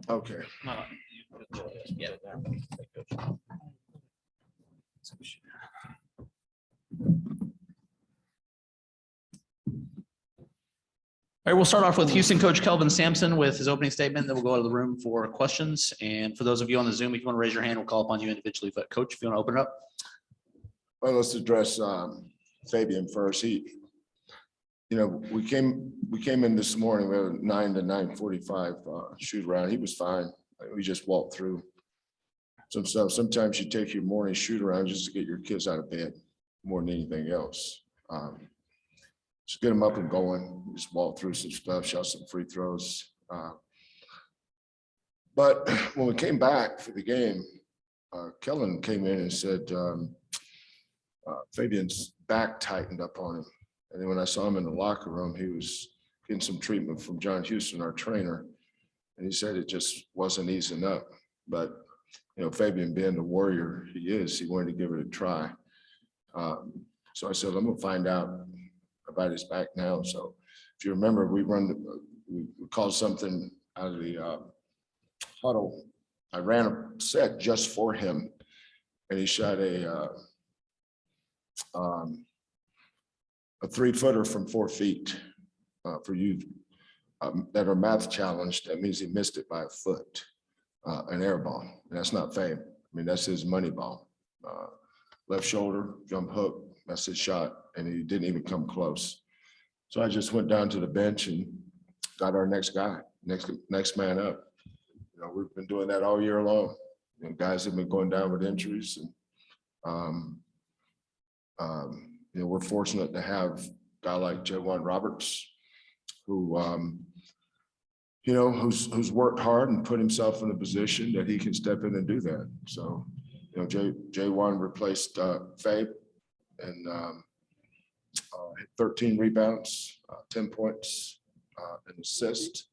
Okay. Yeah. All right, we'll start off with Houston coach Kelvin Sampson with his opening statement. Then we'll go out of the room for questions. And for those of you on the Zoom, if you want to raise your hand, we'll call upon you individually. But coach, if you want to open it up. Well, let's address Fabian first. We came in this morning. We had a 9 to 9:45 shoot around. He was fine. We just walked through some stuff. Sometimes you take your morning shoot around just to get your kids out of bed more than anything else. Just get them up and going. Just walk through some stuff, shot some free throws. But when we came back for the game, Kelvin came in and said Fabian's back tightened up on him. And then when I saw him in the locker room, he was getting some treatment from John Houston, our trainer. And he said it just wasn't easing up. But, Fabian being the warrior he is, he wanted to give it a try. So I said, I'm going to find out about his back now. So if you remember, we called something out of the huddle. I ran a set just for him, and he shot a 3-footer from 4 feet. For you that are math challenged, that means he missed it by a foot, an air ball. And that's not fame. I mean, that's his money ball. Left shoulder, jump hook, that's his shot, and he didn't even come close. So I just went down to the bench and got our next guy, next man up. We've been doing that all year long. Guys have been going down with injuries, and we're fortunate to have a guy like Jaylen Roberts, who who's worked hard and put himself in a position that he can step in and do that. So, Jaylen replaced Fabe and hit 13 rebounds, 10 points, an assist,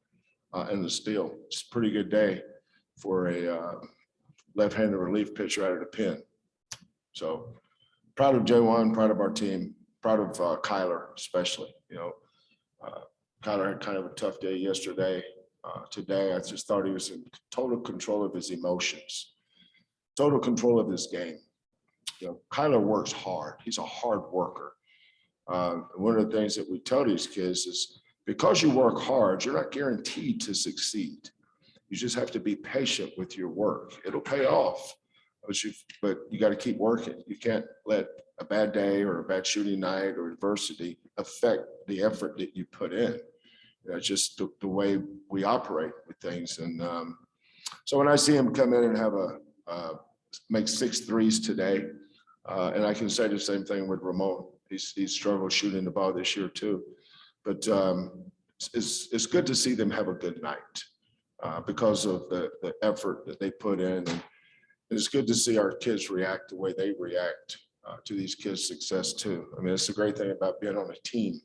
and a steal. It's a pretty good day for a left-handed relief pitcher out of the pen. So proud of Jaylen, proud of our team, proud of Kyler especially. Kyler had kind of a tough day yesterday. Today, I just thought he was in total control of his emotions, total control of his game. Kyler works hard. He's a hard worker. One of the things that we tell these kids is because you work hard, you're not guaranteed to succeed. You just have to be patient with your work. It'll pay off, but you got to keep working. You can't let a bad day or a bad shooting night or adversity affect the effort that you put in. That's just the way we operate with things. And so when I see him come in and have make 6 threes today, and I can say the same thing with Ramon. He's struggled shooting the ball this year too. But it's good to see them have a good night because of the effort that they put in. And it's good to see our kids react the way they react to these kids' success too. I mean, it's the great thing about being on a team.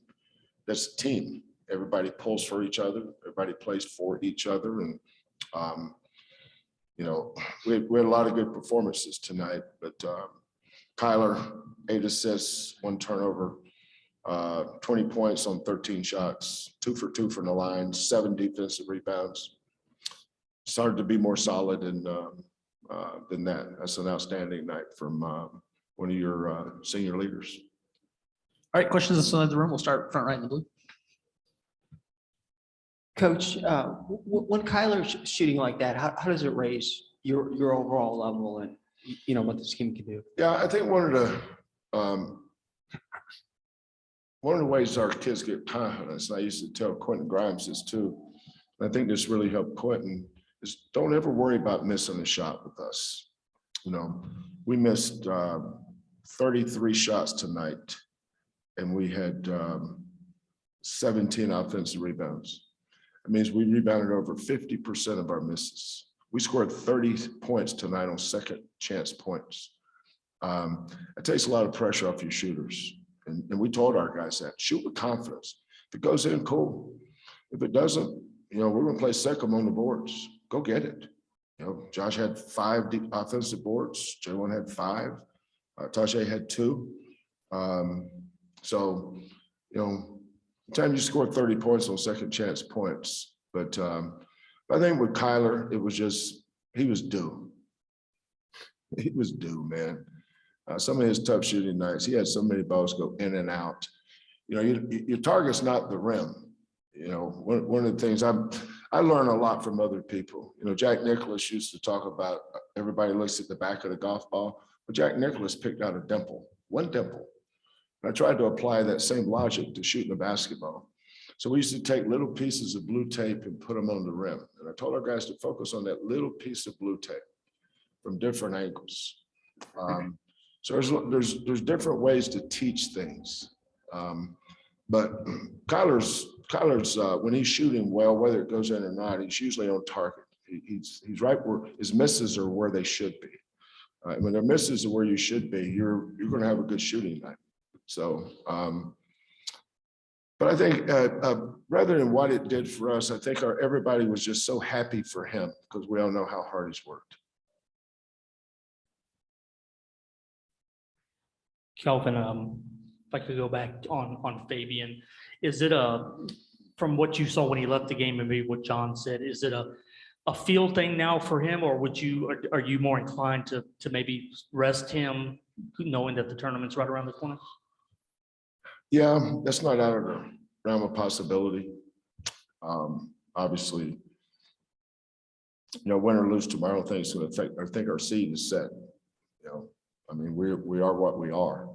That's a team. Everybody pulls for each other. Everybody plays for each other. And, we had a lot of good performances tonight, but Kyler, 8 assists, 1 turnover, 20 points on 13 shots, 2 for 2 from the line, 7 defensive rebounds. Started to be more solid than that. That's an outstanding night from one of your senior leaders. All right, questions inside the room. We'll start front right in the blue. Coach, when Kyler's shooting like that, how does it raise your overall level and what this team can do? Yeah, I think one of the ways our kids get confidence, and I used to tell Quentin Grimes this too, and I think this really helped Quentin, is don't ever worry about missing a shot with us. We missed 33 shots tonight, and we had 17 offensive rebounds. That means we rebounded over 50% of our misses. We scored 30 points tonight on second chance points. It takes a lot of pressure off your shooters. And we told our guys that. Shoot with confidence. If it goes in, cool. If it doesn't, we're going to play second on the boards. Go get it. Josh had 5 offensive boards. Jaylen had 5. Tajay had 2. Sometimes you score 30 points on second chance points, but I think with Kyler, it was just, he was due. He was due, man. Some of his tough shooting nights, he had so many balls go in and out. You know, your target's not the rim. You know, one of the things I learn a lot from other people. You know, Jack Nicklaus used to talk about everybody looks at the back of the golf ball, but Jack Nicklaus picked out a dimple, one dimple. And I tried to apply that same logic to shooting a basketball. So we used to take little pieces of blue tape and put them on the rim. And I told our guys to focus on that little piece of blue tape from different angles. So there's different ways to teach things. But Kyler's when he's shooting well, whether it goes in or not, he's usually on target. He's right where his misses are where they should be. When their misses are where you should be, you're going to have a good shooting night. So, but I think rather than what it did for us, I think everybody was just so happy for him because we all know how hard he's worked. Kelvin, if I could go back on Fabian, is it from what you saw when he left the game and maybe what John said, is it a feel thing now for him, or are you more inclined to maybe rest him knowing that the tournament's right around the corner? Yeah, that's not out of the realm of possibility. Obviously, you know, win or lose tomorrow, things will affect. I think our seed is set. You know, I mean, we are what we are.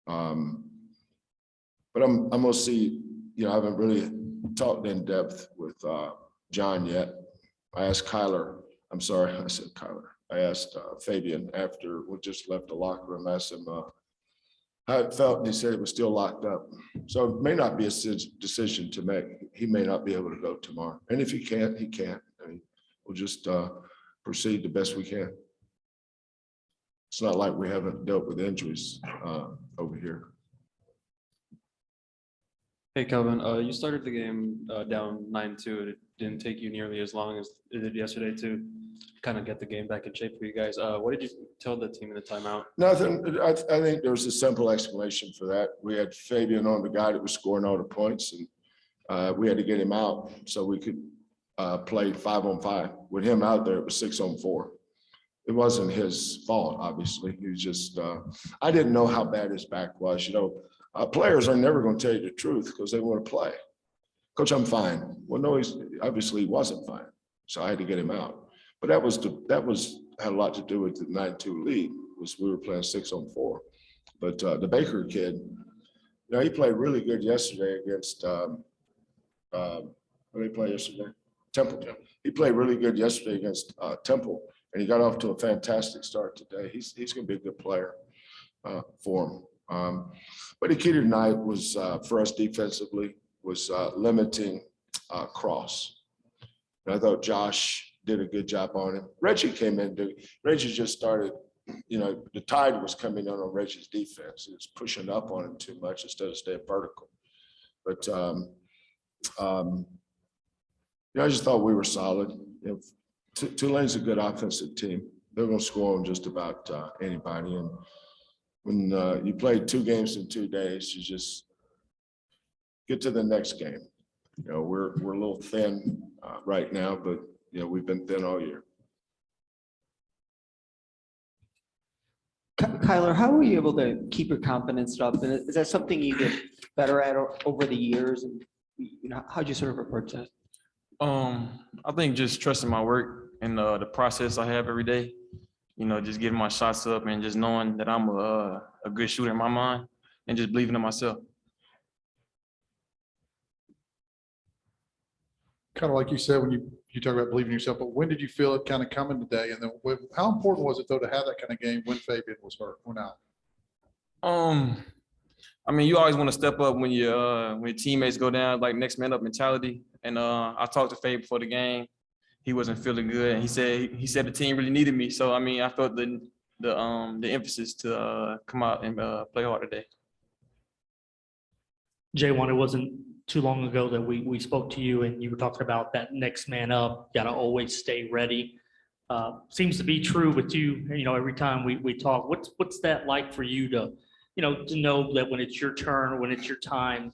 But I'm gonna see. You know, I haven't really talked in depth with John yet. I asked Kyler. I'm sorry, I said Kyler. I asked Fabian after we just left the locker room. I asked him how it felt, and he said it was still locked up. So it may not be a decision to make. He may not be able to go tomorrow. And if he can't, he can't. I mean, we'll just proceed the best we can. It's not like we haven't dealt with injuries over here. Hey, Kelvin, you started the game down 9-2, and it didn't take you nearly as long as it did yesterday to kind of get the game back in shape for you guys. What did you tell the team in the timeout? Nothing. I think there's a simple explanation for that. We had Fabian on, the guy that was scoring all the points, and we had to get him out so we could play 5-on-5. With him out there, it was 6-on-4. It wasn't his fault, obviously. He was just, I didn't know how bad his back was. You know, players are never going to tell you the truth because they want to play. Coach, I'm fine. Well, no, he wasn't fine. So I had to get him out. But that had a lot to do with the 9-2 lead, was we were playing 6-on-4. But the Baker kid, you know, he played really good yesterday against, what did he play yesterday? Temple. He played really good yesterday against Temple. And he got off to a fantastic start today. He's going to be a good player for him. But the key tonight was for us defensively was limiting cross. And I thought Josh did a good job on him. Reggie came in. Reggie just started. You know, the tide was coming on Reggie's defense. He was pushing up on him too much instead of staying vertical. But you know, I just thought we were solid. You know, Tulane's a good offensive team. They're going to score on just about anybody. And when you play 2 games in 2 days, you just get to the next game. You know, we're a little thin right now, but you know, we've been thin all year. Kyler, how were you able to keep your confidence up? And is that something you get better at over the years? And you know, how'd you sort of approach that? I think just trusting my work and the process I have every day. You know, just getting my shots up and just knowing that I'm a good shooter in my mind and just believing in myself. Kind of like you said when you talk about believing in yourself, but when did you feel it kind of coming today? And then how important was it though to have that kind of game when Fabian was hurt or not? I mean, you always want to step up when your teammates go down, like next man up mentality. And I talked to Fabe before the game. He wasn't feeling good, and he said the team really needed me. So I mean, I felt the emphasis to come out and play hard today. Jaylen, it wasn't too long ago that we spoke to you and you were talking about that next man up, got to always stay ready. Seems to be true with you, you know, every time we talk. What's that like for you to, you know, to know that when it's your turn, when it's your time,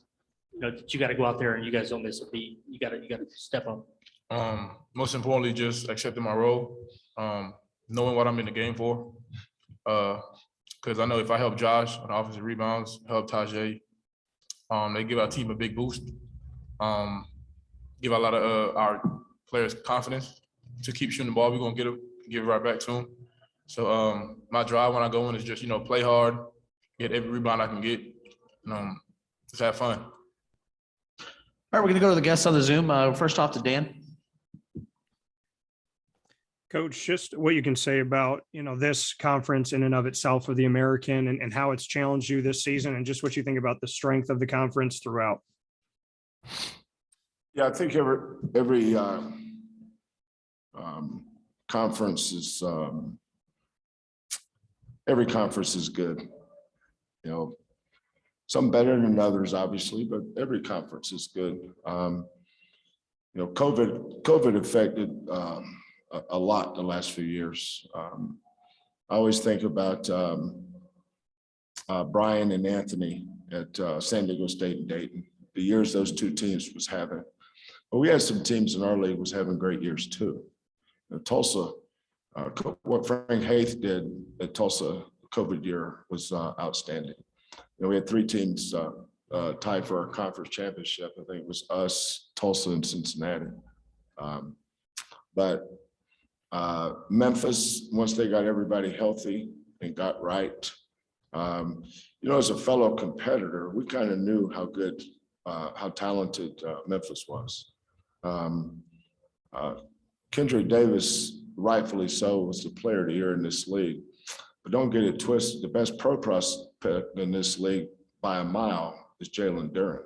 you know, that you got to go out there and you guys don't miss a beat. You got to step up. Most importantly, just accepting my role, knowing what I'm in the game for. Because I know if I help Josh on offensive rebounds, help Tajay, they give our team a big boost. Give a lot of our players confidence to keep shooting the ball. We're gonna give it right back to them. So my drive when I go in is just play hard, get every rebound I can get, and just have fun. All right, we're going to go to the guests on the Zoom. First off to Dan. Coach, just what you can say about, this conference in and of itself of the American and how it's challenged you this season and just what you think about the strength of the conference throughout. Yeah, I think every conference is good. Some better than others, obviously, but every conference is good. COVID affected a lot the last few years. I always think about Brian and Anthony at San Diego State and Dayton, the years those two teams was having. But we had some teams in our league was having great years too. Tulsa, what Frank Haith did at Tulsa COVID year was outstanding. We had three teams tied for our conference championship. I think it was us, Tulsa, and Cincinnati. But Memphis, once they got everybody healthy and got right, as a fellow competitor, we kind of knew how good, how talented Memphis was. Kendrick Davis, rightfully so, was the player of the year in this league. But don't get it twisted. The best pro prospect in this league by a mile is Jaylen Duren.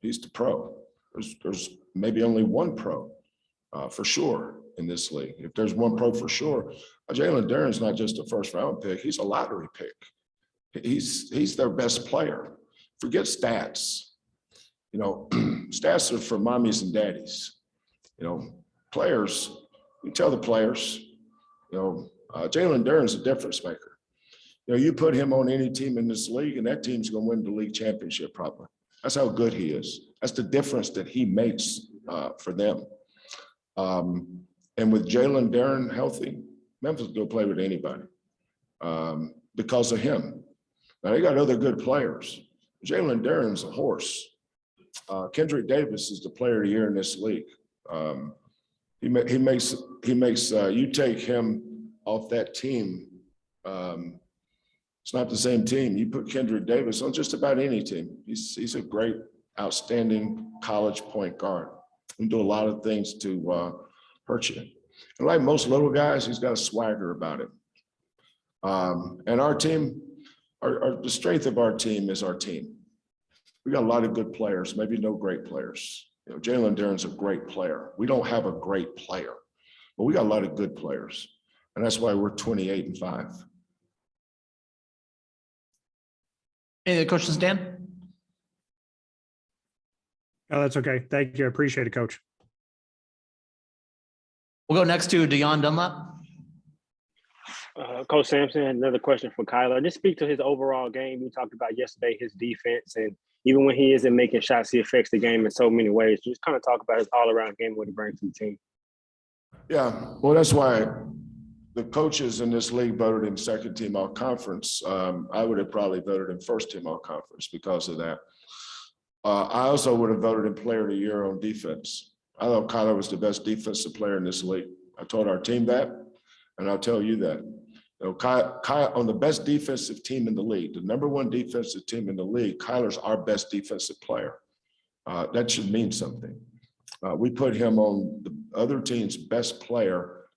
He's the pro. There's maybe only one pro for sure in this league. If there's one pro for sure, Jaylen Duren's not just a first round pick. He's a lottery pick. He's their best player. Forget stats. Stats are for mommies and daddies. Players, you tell the players, Jaylen Duren's a difference maker. You put him on any team in this league and that team's going to win the league championship probably. That's how good he is. That's the difference that he makes for them. And with Jaylen Duren healthy, Memphis will go play with anybody because of him. Now they got other good players. Jaylen Duren's a horse. Kendrick Davis is the player of the year in this league. He makes you take him off that team. It's not the same team. You put Kendrick Davis on just about any team. He's a great, outstanding college point guard. He can do a lot of things to hurt you. And like most little guys, he's got a swagger about him. And our team, the strength of our team is our team. We got a lot of good players, maybe no great players. Jaylen Duren's a great player. We don't have a great player, but we got a lot of good players. And that's why we're 28-5. Any other questions, Dan? Oh, that's okay. Thank you. I appreciate it, Coach. We'll go next to Deion Dunlap. Coach Sampson, another question for Kyler. Just speak to his overall game. You talked about yesterday his defense, and even when he isn't making shots, he affects the game in so many ways. Just kind of talk about his all-around game, what he brings to the team. Yeah, well, that's why the coaches in this league voted him second team all conference. I would have probably voted him first team all conference because of that. I also would have voted him player of the year on defense. I thought Kyler was the best defensive player in this league. I told our team that, and I'll tell you that. Kyler, on the best defensive team in the league, the number one defensive team in the league, Kyler's our best defensive player. That should mean something. We put him on the other team's best player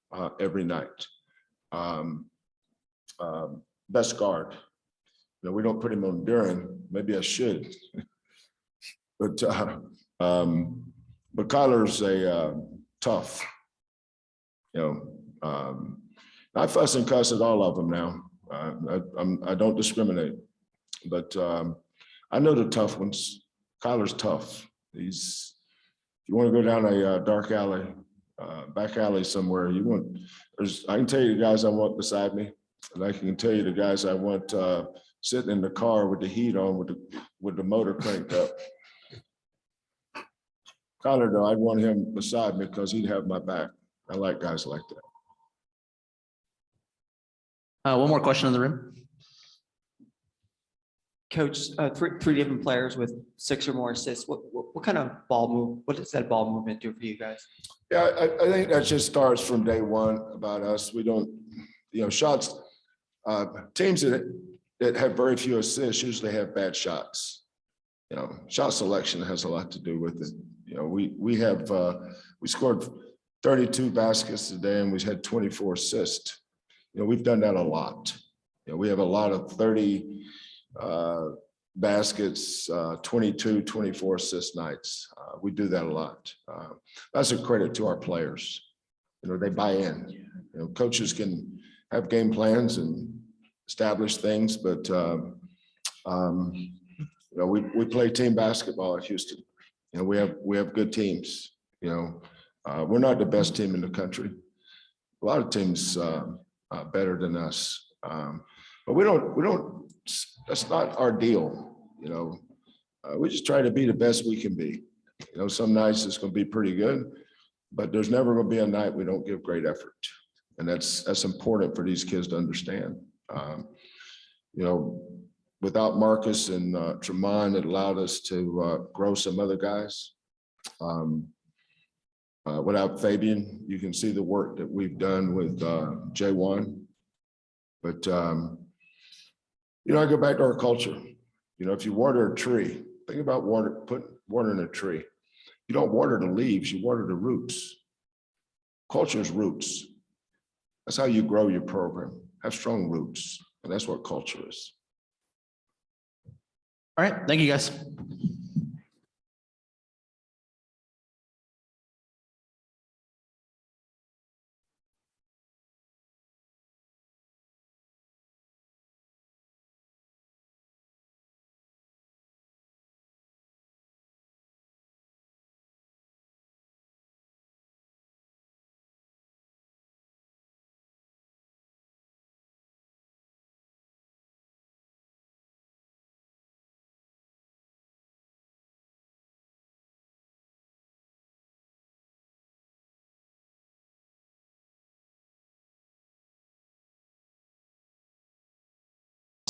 every night. Best guard. We don't put him on Duren. Maybe I should. But Kyler's a tough. I fuss and cuss at all of them now. I don't discriminate, but I know the tough ones. Kyler's tough. If you want to go down a dark alley, back alley somewhere, I can tell you the guys I want beside me, and I can tell you the guys I want sitting in the car with the heat on, with the motor cranked up. Kyler, though, I'd want him beside me because he'd have my back. I like guys like that. One more question in the room. Coach, three different players with 6 or more assists. What kind of ball move? What does that ball movement do for you guys? Yeah, I think that just starts from day one about us. We don't, shots, teams that have very few assists usually have bad shots. Shot selection has a lot to do with it. We scored 32 baskets today and we had 24 assists. We've done that a lot. We have a lot of 30 baskets, 22, 24 assist nights. We do that a lot. That's a credit to our players. They buy in. Coaches can have game plans and establish things, but we play team basketball at Houston. We have good teams. We're not the best team in the country. A lot of teams better than us, but we don't. That's not our deal. We just try to be the best we can be. Some nights it's going to be pretty good, but there's never going to be a night we don't give great effort, and that's important for these kids to understand. Without Marcus and Tremont, it allowed us to grow some other guys. Without Fabian, you can see the work that we've done with J1. But I go back to our culture. If you water a tree, think about putting water in a tree. You don't water the leaves, you water the roots. Culture is roots. That's how you grow your program. Have strong roots, and that's what culture is. All right, thank you guys.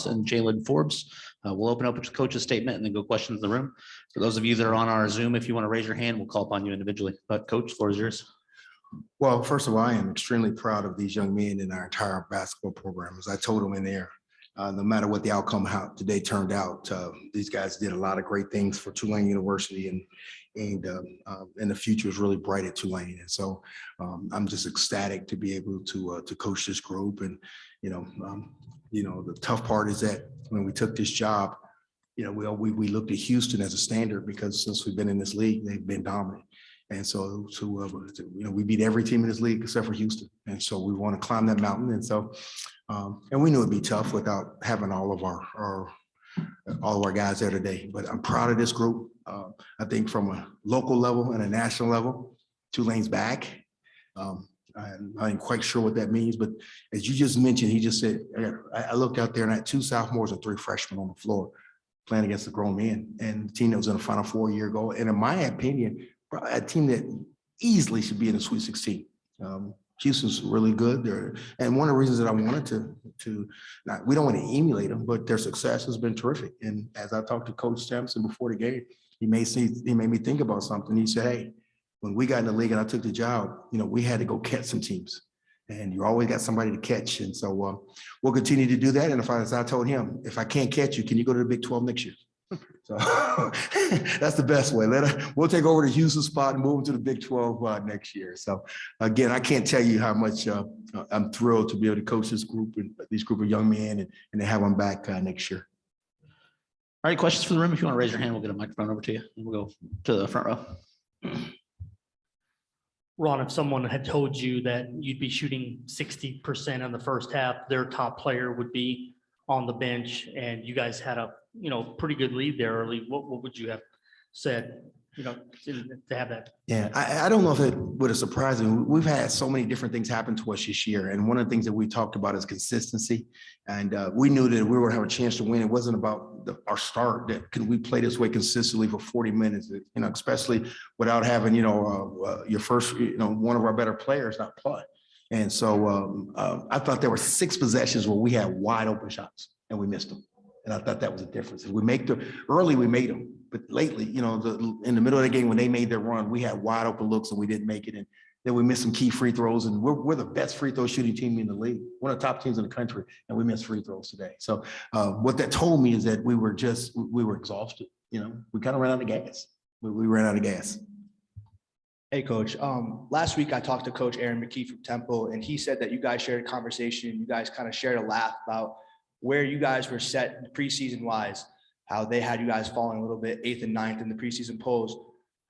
And Jaylen Forbes. We'll open up with the coach's statement and then go questions in the room. For those of you that are on our Zoom, if you want to raise your hand, we'll call upon you individually. But Coach, the floor is yours. Well, first of all, I am extremely proud of these young men in our entire basketball program. As I told them in there, no matter what the outcome, how today turned out, these guys did a lot of great things for Tulane University, and the future is really bright at Tulane. And so I'm just ecstatic to be able to coach this group. And the tough part is that when we took this job, we looked at Houston as a standard because since we've been in this league, they've been dominant. And so, we beat every team in this league except for Houston. And so we want to climb that mountain. And so, and we knew it'd be tough without having all of our guys there today. But I'm proud of this group. I think from a local level and a national level, Tulane's back. I ain't quite sure what that means, but as you just mentioned, he just said, I looked out there and I had 2 sophomores and 3 freshmen on the floor playing against the grown men, and the team that was in the Final Four a year ago. And in my opinion, probably a team that easily should be in the Sweet 16. Houston's really good there. And one of the reasons that I wanted to we don't want to emulate them, but their success has been terrific. And as I talked to Coach Sampson before the game, he made me think about something. He said, hey, when we got in the league and I took the job, we had to go catch some teams, and you always got somebody to catch. And so we'll continue to do that. And as I told him, if I can't catch you, can you go to the Big 12 next year? So that's the best way. We'll take over the Houston spot and move into the Big 12 next year. So again, I can't tell you how much I'm thrilled to be able to coach this group and these group of young men and to have them back next year. All right, questions for the room. If you want to raise your hand, we'll get a microphone over to you and we'll go to the front row. Ron, if someone had told you that you'd be shooting 60% in the first half, their top player would be on the bench, and you guys had a pretty good lead there early, what would you have said? to have that. Yeah, I don't know if it would have surprised me. We've had so many different things happen to us this year. And one of the things that we talked about is consistency. And we knew that we were going to have a chance to win. It wasn't about our start, that could we play this way consistently for 40 minutes, especially without having, your first, one of our better players not play. And so I thought there were 6 possessions where we had wide open shots and we missed them. And I thought that was a difference. We made them, but lately, in the middle of the game when they made their run, we had wide open looks and we didn't make it. And then we missed some key free throws. And we're the best free throw shooting team in the league, one of the top teams in the country, and we missed free throws today. So what that told me is that we were exhausted. We kind of ran out of gas. We ran out of gas. Hey, Coach. Last week I talked to Coach Aaron McKee from Temple, and he said that you guys shared a conversation. You guys kind of shared a laugh about where you guys were set preseason wise, how they had you guys falling a little bit 8th and 9th in the preseason polls.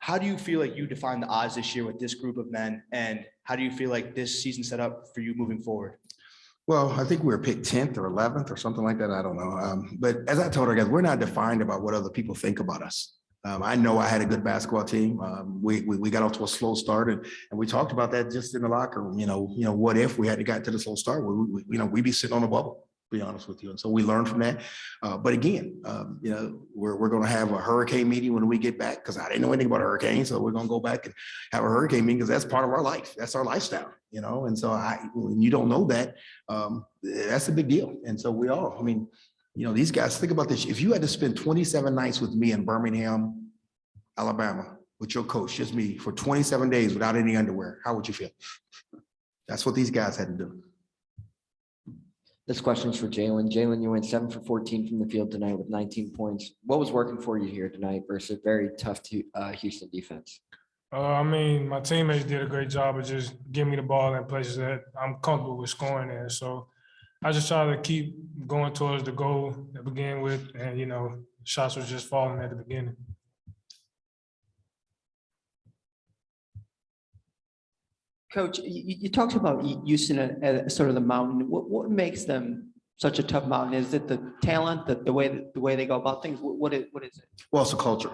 How do you feel like you define the odds this year with this group of men? And how do you feel like this season set up for you moving forward? Well, I think we were picked 10th or 11th or something like that. I don't know. But as I told our guys, we're not defined about what other people think about us. I know I had a good basketball team. We got off to a slow start, and we talked about that just in the locker room. What if we had got to the slow start? We'd be sitting on a bubble, to be honest with you. And so we learned from that. But again, we're going to have a hurricane meeting when we get back, because I didn't know anything about hurricanes. So we're going to go back and have a hurricane meeting because that's part of our life. That's our lifestyle, And so when you don't know that, that's a big deal. And so we all, these guys, think about this. If you had to spend 27 nights with me in Birmingham, Alabama, with your coach, just me, for 27 days without any underwear, how would you feel? That's what these guys had to do. This question's for Jaylen. Jaylen, you went 7 for 14 from the field tonight with 19 points. What was working for you here tonight versus very tough Houston defense? My teammates did a great job of just giving me the ball in places that I'm comfortable with scoring in. So I just try to keep going towards the goal to begin with, and shots were just falling at the beginning. Coach, you talked about Houston as sort of the mountain. What makes them such a tough mountain? Is it the talent, the way they go about things? What is it? Well, it's a culture.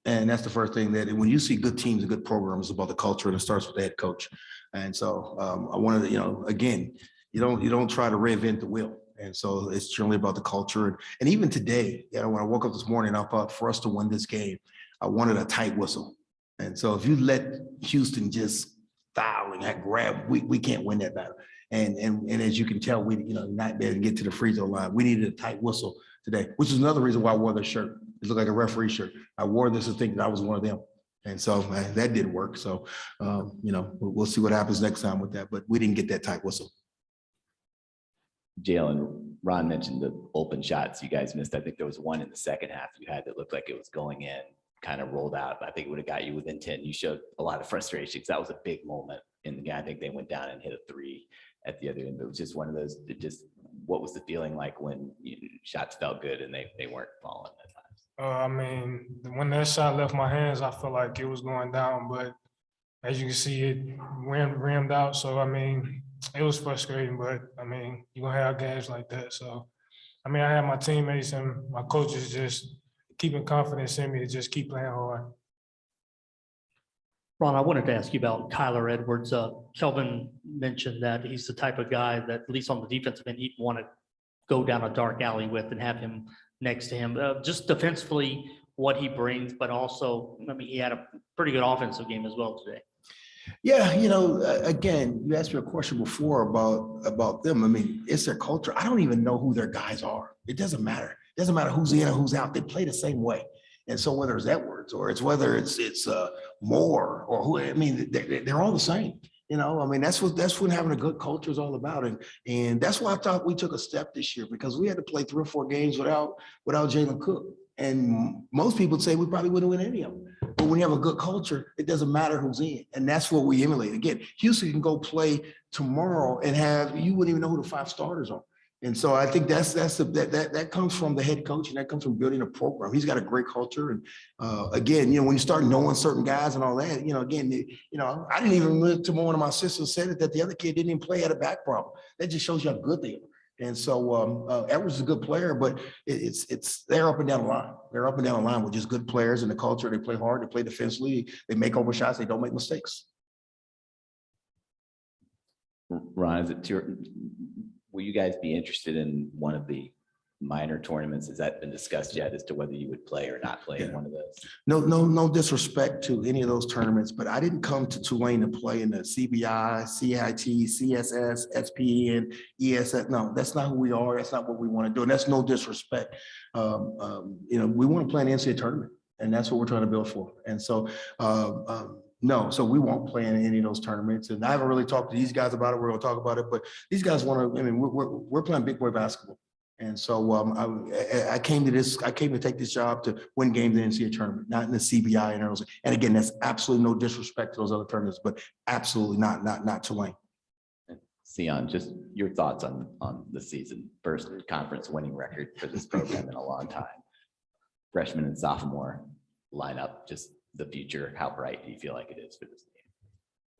And that's the first thing, that when you see good teams and good programs, it's about the culture, and it starts with the head coach. And so I wanted to, again, you don't try to reinvent the wheel. And so it's generally about the culture. And even today, when I woke up this morning, I thought for us to win this game, I wanted a tight whistle. And so if you let Houston just foul and that grab, we can't win that battle. And as you can tell, we not be able to get to the free throw line. We needed a tight whistle today, which is another reason why I wore this shirt. It looked like a referee shirt. I wore this to think that I was one of them. And so that didn't work. So, we'll see what happens next time with that, but we didn't get that tight whistle. Jaylen, Ron mentioned the open shots you guys missed. I think there was one in the second half you had that looked like it was going in, kind of rolled out. I think it would have got you within 10. You showed a lot of frustration because that was a big moment in the game. I think they went down and hit a 3 at the other end. But it was just one of those, what was the feeling like when shots felt good and they weren't falling at times? When that shot left my hands, I felt like it was going down, but as you can see, it rimmed out. So, it was frustrating, but you're gonna have games like that. So, I had my teammates and my coaches just keeping confidence in me to just keep playing hard. Ron, I wanted to ask you about Kyler Edwards. Kelvin mentioned that he's the type of guy that, at least on the defensive end, he'd want to go down a dark alley with and have him next to him. Just defensively, what he brings, but also, he had a pretty good offensive game as well today. Yeah, again, you asked me a question before about them. It's their culture. I don't even know who their guys are. It doesn't matter. It doesn't matter who's in or who's out. They play the same way. And so whether it's Edwards or whether it's Moore or who, they're all the same. That's what having a good culture is all about. And that's why I thought we took a step this year, because we had to play 3 or 4 games without Jalen Cook. And most people would say we probably wouldn't win any of them. But when you have a good culture, it doesn't matter who's in. And that's what we emulate. Again, Houston can go play tomorrow and you wouldn't even know who the 5 starters are. And so I think that comes from the head coach, and that comes from building a program. He's got a great culture. And again, when you start knowing certain guys and all that, I didn't even look to one of my sisters said it, that the other kid didn't even play, had a back problem. That just shows you how good they are. And so Edwards is a good player, but they're up and down the line. They're up and down the line with just good players and the culture. They play hard, they play defensively, they make over shots, they don't make mistakes. Ron, will you guys be interested in one of the minor tournaments? Has that been discussed yet as to whether you would play or not play in one of those? No disrespect to any of those tournaments, but I didn't come to Tulane to play in the CBI, CIT, CSS, SPN, ESS. No, that's not who we are. That's not what we want to do. And that's no disrespect. We want to play an NCAA tournament, and that's what we're trying to build for. And so, no, so we won't play in any of those tournaments. And I haven't really talked to these guys about it. We're going to talk about it, but these guys want to. I mean, we're playing big boy basketball. And so I came to take this job to win games in the NCAA tournament, not in the CBI and others. And again, that's absolutely no disrespect to those other tournaments, but absolutely not Tulane. Sion, just your thoughts on the season. First conference winning record for this program in a long time. Freshman and sophomore lineup, just the future. How bright do you feel like it is for this team?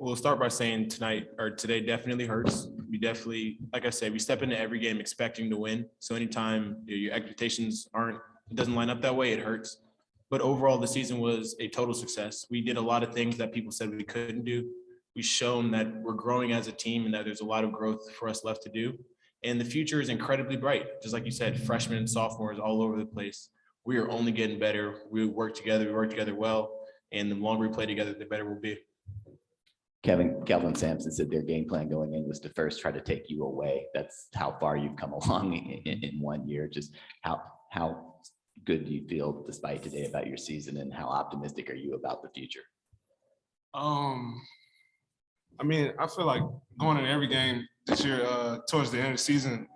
We'll start by saying today definitely hurts. We definitely, like I said, we step into every game expecting to win. So anytime your expectations it doesn't line up that way, it hurts. But overall, the season was a total success. We did a lot of things that people said we couldn't do. We've shown that we're growing as a team and that there's a lot of growth for us left to do. And the future is incredibly bright. Just like you said, freshmen and sophomores all over the place. We are only getting better. We work together well. And the longer we play together, the better we'll be. Kelvin Sampson said their game plan going in was to first try to take you away. That's how far you've come along in 1 year. Just how good do you feel despite today about your season, and how optimistic are you about the future? I mean, I feel like going in every game this year, towards the end of the season,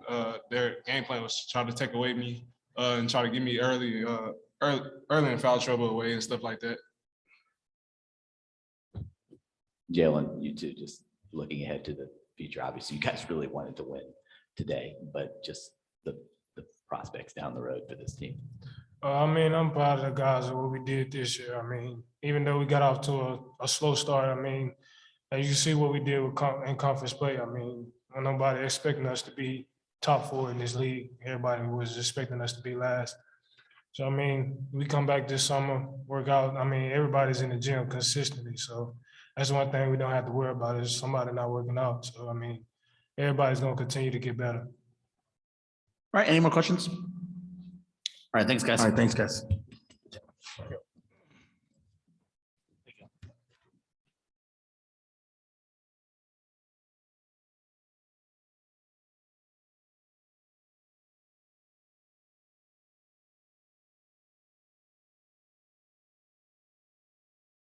their game plan was trying to take away me and try to get me early in foul trouble away and stuff like that. Jaylen, you two, just looking ahead to the future. Obviously, you guys really wanted to win today, but just the prospects down the road for this team. I mean, I'm proud of the guys of what we did this year. I mean, even though we got off to a slow start, I mean, as you see what we did in conference play, I mean, when nobody expecting us to be top 4 in this league, everybody was expecting us to be last. So, I mean, we come back this summer, work out. I mean, everybody's in the gym consistently. So that's one thing we don't have to worry about is somebody not working out. So, I mean, everybody's going to continue to get better. All right. Any more questions? All right. Thanks, guys. All right. Thanks, guys.